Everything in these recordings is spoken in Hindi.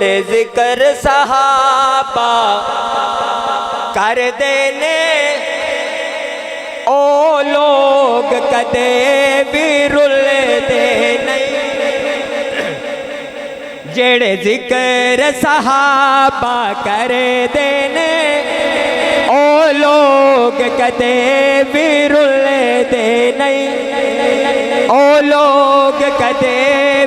जेड़े जिक्र सहाबा कर देने ओ लोग कदे भी रुलदे नहीं। जेड़े जिक्र सहाबा कर देने ओ लोग कदे भी रुलदे नहीं। ओ लोग कदे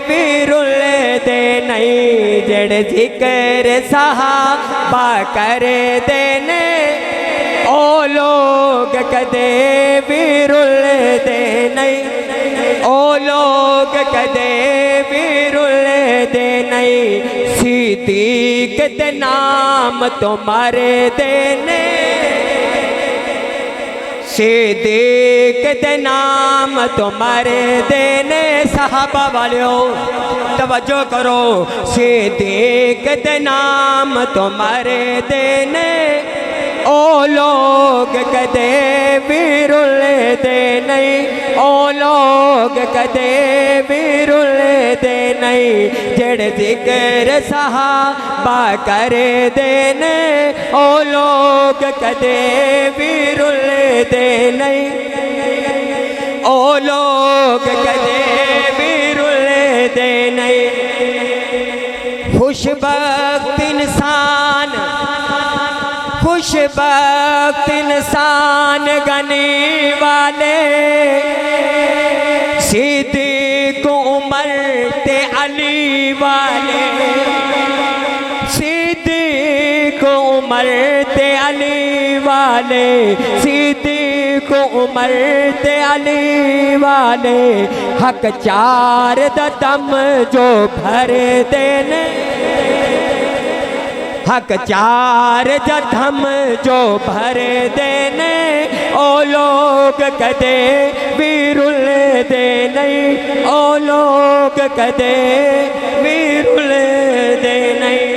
भी रुलदे नहीं। जेड़े जिक्र सहाबा कर देने ओ लोग कदे भी रुलदे नहीं। ओ लोग कदे भी रुलदे नहीं। सिद्दीक दे नाम तुम्हारे देने सिद्दीक दे नाम तुम्हारे देने। सहाबा वालों तवज्जो करो। सिद्दीक दे नाम तुम्हारे देने ओ लोग कदे भी रुलदे नहीं। ओ लोग कदे भी रुलदे नहीं। जेड़े जिक्र सहाबा कर देने ओ लोग कदे भी रुलदे नहीं। ओ लोग कदे भी रुलदे नहीं। खुशबख्त इंसान खुशबख्त इंसान गनी वाले सिद्दीक उमर ते अली वाले। सिद्दीक उमर ते अली वाले। सिद्दीक उमर ते अली वाले। हक चार दा दम जो भर देने हक चार जधम जो भर देने ओ लोग कदे भी रुलदे नहीं। ओ लोग कदे भी रुलदे नहीं।